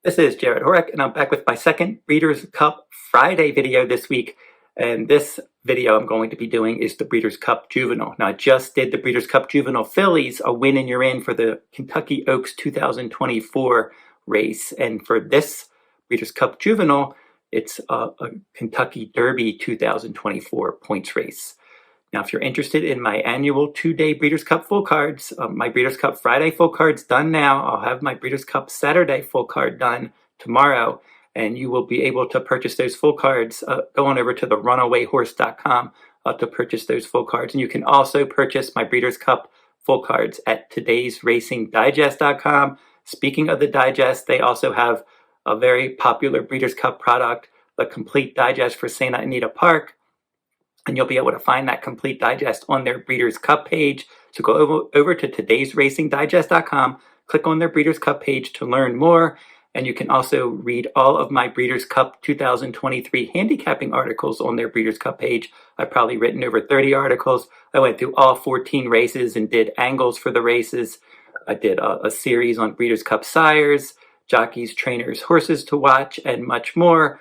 This is Jarrod Horak, and I'm back with my second Breeders Cup Friday video this week. And this video I'm going to be doing is the Breeders Cup Juvenile. Now, I just did the Breeders Cup Juvenile Fillies, a win and you're in for the Kentucky Oaks 2024 race. And for this Breeders Cup Juvenile, it's a Kentucky Derby 2024 points race. Now, if you're interested in my annual two-day Breeders' Cup full cards, my Breeders' Cup Friday full card's done now. I'll have my Breeders' Cup Saturday full card done tomorrow, and you will be able to purchase those full cards. Go on over to the runawayhorse.com to purchase those full cards. And you can also purchase my Breeders' Cup full cards at todaysracingdigest.com. Speaking of the digest, they also have a very popular Breeders' Cup product, the complete digest for Santa Anita Park. And you'll be able to find that complete digest on their Breeders' Cup page. So go over to todaysracingdigest.com, click on their Breeders' Cup page to learn more. And you can also read all of my Breeders' Cup 2023 handicapping articles on their Breeders' Cup page. I've probably written over 30 articles. I went through all 14 races and did angles for the races. I did a series on Breeders' Cup sires, jockeys, trainers, horses to watch, and much more.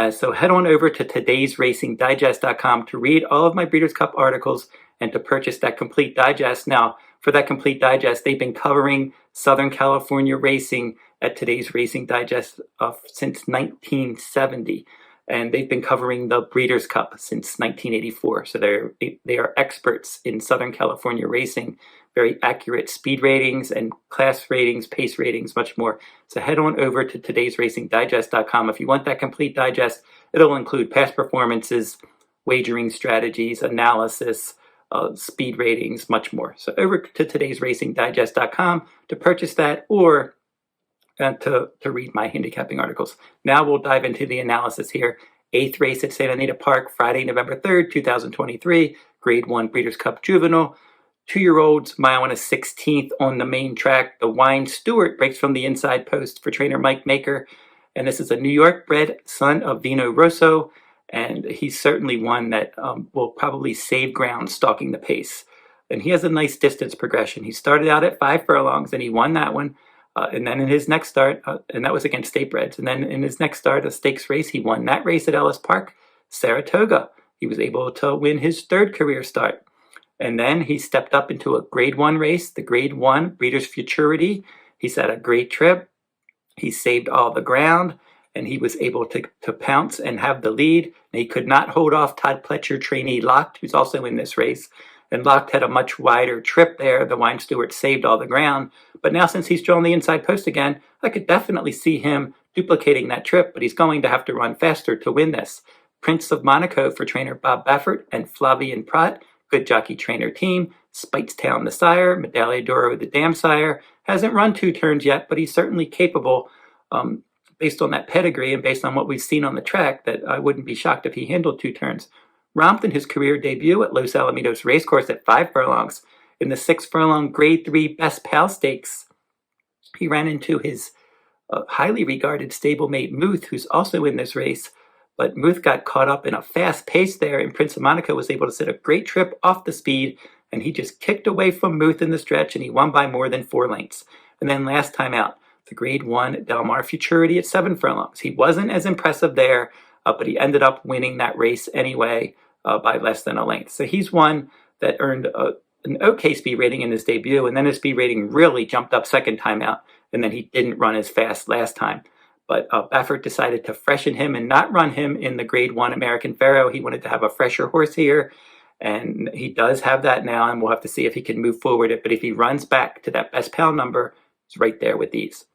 So head on over to todaysracingdigest.com to read all of my Breeders' Cup articles and to purchase that complete digest. Now, for that complete digest, they've been covering Southern California racing at Today's Racing Digest since 1970. And they've been covering the Breeders' Cup since 1984. So they are experts in Southern California racing, very accurate speed ratings and class ratings, pace ratings, much more. So head on over to todaysracingdigest.com. If you want that complete digest, it'll include past performances, wagering strategies, analysis, speed ratings, much more. So over to todaysracingdigest.com to purchase that, or to read my handicapping articles. Now we'll dive into the analysis here. 8th race at Santa Anita Park, Friday, November 3rd, 2023, Grade 1 Breeders' Cup Juvenile. 2-year-olds, mile and a 16th on the main track. The Wine Steward breaks from the inside post for trainer Mike Maker. And this is a New York bred son of Vino Rosso. And he's certainly one that will probably save ground stalking the pace. And he has a nice distance progression. He started out at 5 furlongs and he won that one. And then in his next start, and that was against state breds. And then in his next start, a stakes race, he won that race at Ellis Park, Saratoga. He was able to win his 3rd career start. And then he stepped up into a Grade 1 race, the Grade 1 Breeders' Futurity. He's had a great trip. He saved all the ground, and he was able to pounce and have the lead. And he could not hold off Todd Pletcher trainee Locked, who's also in this race. And Locked had a much wider trip there. The Wine Steward saved all the ground. But now since he's drawn the inside post again, I could definitely see him duplicating that trip, but he's going to have to run faster to win this. Prince of Monaco for trainer Bob Baffert and Flavien Prat. Good jockey trainer team. Spitestown the sire, Medaglia d'Oro the dam sire. Hasn't run 2 turns yet, but he's certainly capable, based on that pedigree and based on what we've seen on the track, that I wouldn't be shocked if he handled 2 turns. Romped in his career debut at Los Alamitos Racecourse at 5 furlongs. In the 6 furlong Grade 3 Best Pal Stakes, he ran into his highly regarded stablemate Muth, who's also in this race. But Muth got caught up in a fast pace there, and Prince of Monaco was able to set a great trip off the speed, and he just kicked away from Muth in the stretch, and he won by more than 4 lengths. And then last time out, the Grade 1 Del Mar Futurity at 7 furlongs. He wasn't as impressive there, but he ended up winning that race anyway by less than a length. So he's one that earned an okay speed rating in his debut, and then his speed rating really jumped up second time out, and then he didn't run as fast last time. But Baffert decided to freshen him and not run him in the Grade 1 American Pharoah. He wanted to have a fresher horse here, and he does have that now, and we'll have to see if he can move forward. But if he runs back to that Best Pal number, it's right there with these.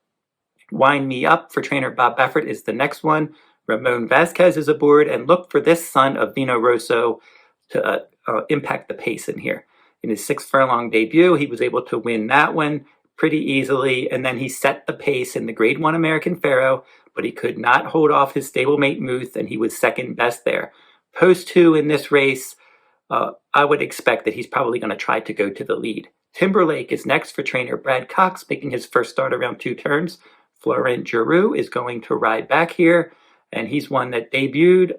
Wind Me Up for trainer Bob Baffert is the next one. Ramon Vasquez is aboard, and look for this son of Vino Rosso to impact the pace in here. In his 6 furlong debut, he was able to win that one pretty easily, and then he set the pace in the Grade 1 American Pharoah, but he could not hold off his stablemate Muth, and he was second best there. Post 2 in this race, I would expect that he's probably going to try to go to the lead. Timberlake is next for trainer Brad Cox, making his first start around 2 turns. Florent Giroux is going to ride back here, and he's one that debuted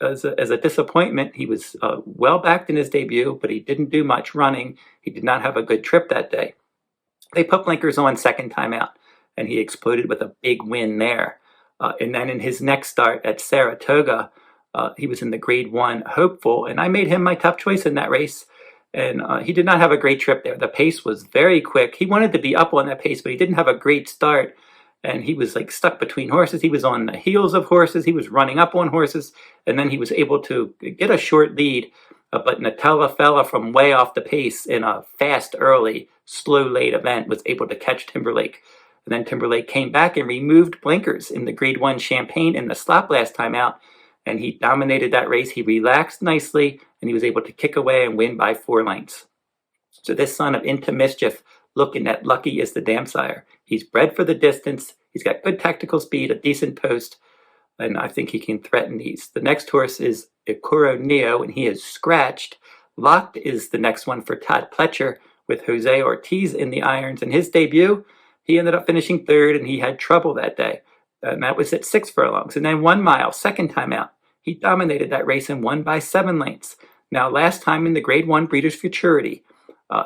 as a disappointment. He was well backed in his debut, but he didn't do much running. He did not have a good trip that day. They put blinkers on second time out, and he exploded with a big win there. And then in his next start at Saratoga, he was in the Grade 1 Hopeful, and I made him my top choice in that race. And he did not have a great trip there. The pace was very quick. He wanted to be up on that pace, but he didn't have a great start. And he was like stuck between horses. He was on the heels of horses. He was running up on horses. And then he was able to get a short lead. But Nutella fella from way off the pace in a fast early, slow late event was able to catch Timberlake. And then Timberlake came back and removed blinkers in the Grade 1 Champagne in the slop last time out. And he dominated that race. He relaxed nicely, and he was able to kick away and win by 4 lengths. So this son of Into Mischief, looking at Lucky is the damn sire. He's bred for the distance. He's got good tactical speed, a decent post, and I think he can threaten these. The next horse is Ecoro Neo, and he is scratched. Locked is the next one for Todd Pletcher with Jose Ortiz in the irons. In his debut, he ended up finishing 3rd, and he had trouble that day. And that was at 6 furlongs. And then 1 mile, second time out. He dominated that race and won by 7 lengths. Now, last time in the Grade 1 Breeders' Futurity,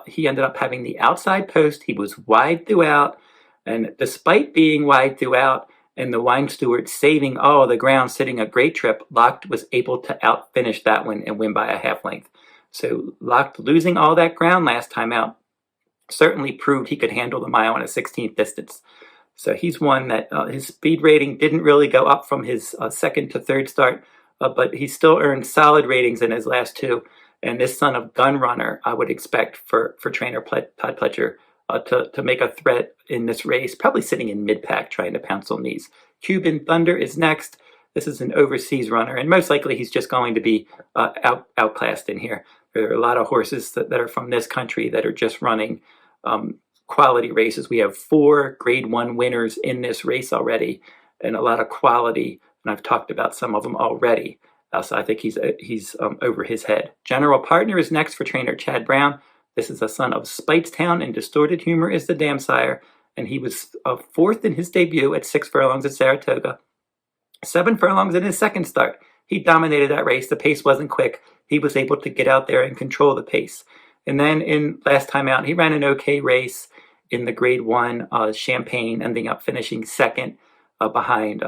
he ended up having the outside post. He was wide throughout. And despite being wide throughout and the wine steward saving all the ground, sitting a great trip, Locked was able to outfinish that one and win by a half length. So Locked losing all that ground last time out certainly proved he could handle the mile in a 16th distance. So he's one that his speed rating didn't really go up from his 2nd to 3rd start, but he still earned solid ratings in his last 2. And this son of Gun Runner, I would expect for trainer Todd Pletcher to make a threat in this race, probably sitting in mid-pack trying to pounce on these. Cuban Thunder is next. This is an overseas runner, and most likely he's just going to be outclassed in here. There are a lot of horses that are from this country that are just running quality races. We have 4 Grade 1 winners in this race already, and a lot of quality, and I've talked about some of them already. So I think he's over his head. General Partner is next for trainer Chad Brown. This is a son of Spitestown, and Distorted Humor is the damn sire, and he was 4th in his debut at 6 furlongs at Saratoga. 7 furlongs in his second start. He dominated that race. The pace wasn't quick. He was able to get out there and control the pace. And then in last time out, he ran an okay race in the Grade 1 Champagne, ending up finishing 2nd behind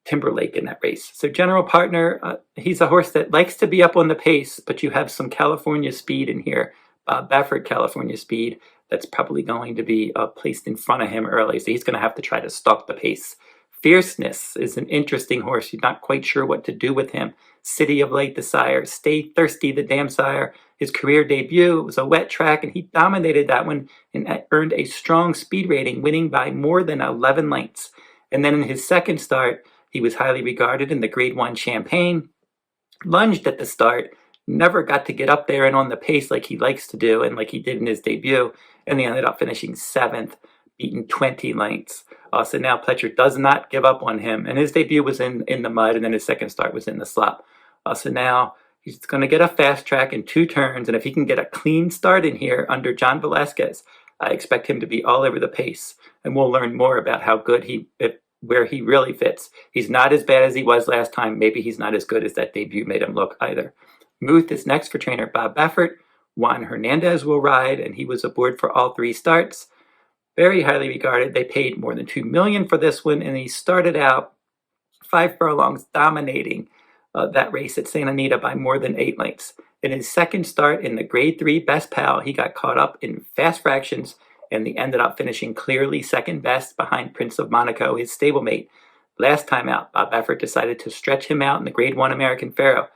Timberlake in that race. So General Partner, he's a horse that likes to be up on the pace, but you have some California speed in here, Baffert California speed, that's probably going to be placed in front of him early, so he's going to have to try to stalk the pace. Fierceness is an interesting horse. You're not quite sure what to do with him. City of Light, the sire. Stay Thirsty, the damn sire. His career debut, it was a wet track, and he dominated that one and earned a strong speed rating, winning by more than 11 lengths. And then in his second start, he was highly regarded in the Grade 1 Champagne, lunged at the start, never got to get up there and on the pace like he likes to do and like he did in his debut, and he ended up finishing 7th, beaten 20 lengths. So now Pletcher does not give up on him, and his debut was in the mud, and then his second start was in the slop. So now he's going to get a fast track in 2 turns, and if he can get a clean start in here under John Velasquez, I expect him to be all over the pace, and we'll learn more about how good where he really fits. He's not as bad as he was last time. Maybe he's not as good as that debut made him look either. Muth is next for trainer Bob Baffert. Juan Hernandez will ride, and he was aboard for all 3 starts. Very highly regarded. They paid more than $2 million for this one, and he started out 5 furlongs dominating that race at Santa Anita by more than 8 lengths. In his second start in the Grade 3 Best Pal, he got caught up in fast fractions, and he ended up finishing clearly second best behind Prince of Monaco, his stablemate. Last time out, Bob Baffert decided to stretch him out in the Grade 1 American Pharoah.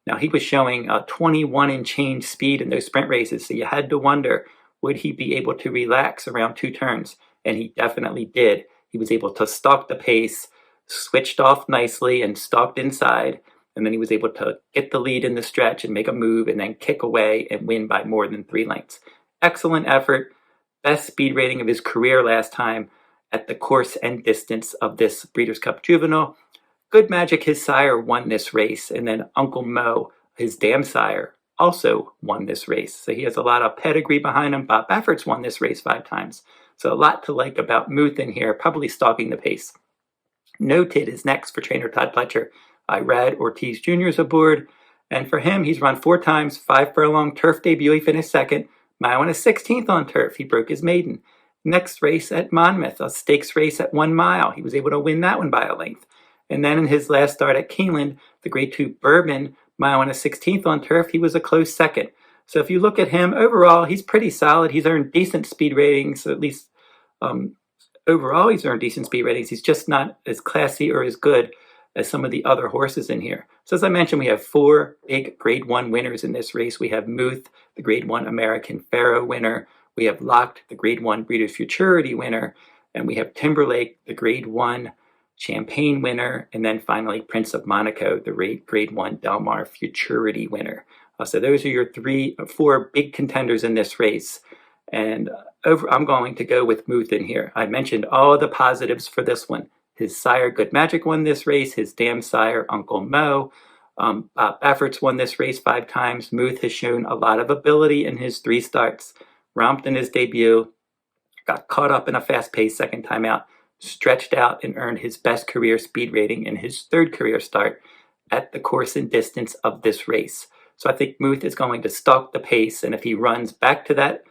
Now, he was showing 21 and change speed in those sprint races, so you had to wonder, would he be able to relax around 2 turns? And he definitely did. He was able to stalk the pace, switched off nicely, and stalked inside. And then he was able to get the lead in the stretch and make a move and then kick away and win by more than 3 lengths. Excellent effort. Best speed rating of his career last time at the course and distance of this Breeders' Cup Juvenile. Good Magic, his sire, won this race. And then Uncle Mo, his damn sire, also won this race. So he has a lot of pedigree behind him. Bob Baffert's won this race 5 times. So a lot to like about Muth in here, probably stalking the pace. Noted is next for trainer Todd Pletcher. Jarrod Ortiz Jr. is aboard. And for him, he's run 4 times, 5 furlong turf debut. He finished 2nd. Mile and a 16th on turf. He broke his maiden. Next race at Monmouth, a stakes race at 1 mile. He was able to win that one by a length. And then in his last start at Keeneland, the Grade 2 Bourbon, mile and a 16th on turf, he was a close second. So if you look at him, overall, he's pretty solid. He's earned decent speed ratings, at least overall he's earned decent speed ratings. He's just not as classy or as good as some of the other horses in here. So as I mentioned, we have 4 big Grade 1 winners in this race. We have Muth, the Grade 1 American Pharoah winner. We have Locked, the Grade 1 Breeders' Futurity winner. And we have Timberlake, the Grade 1 Champagne winner. And then finally, Prince of Monaco, the Grade 1 Del Mar Futurity winner. So those are your 4 big contenders in this race. And I'm going to go with Muth in here. I mentioned all the positives for this one. His sire, Good Magic, won this race. His dam sire, Uncle Mo. Bob Baffert's won this race 5 times. Muth has shown a lot of ability in his 3 starts. Romped in his debut, got caught up in a fast-paced second time out, stretched out and earned his best career speed rating in his 3rd career start at the course and distance of this race. So I think Muth is going to stalk the pace, and if he runs back to that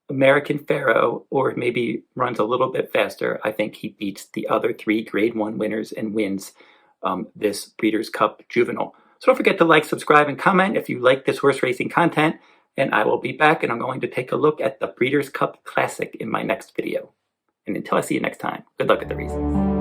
American Pharoah, or maybe runs a little bit faster, I think he beats the other 3 Grade 1 winners and wins this Breeders' Cup Juvenile. So don't forget to like, subscribe, and comment if you like this horse racing content. And I will be back, and I'm going to take a look at the Breeders' Cup Classic in my next video. And until I see you next time, good luck at the races.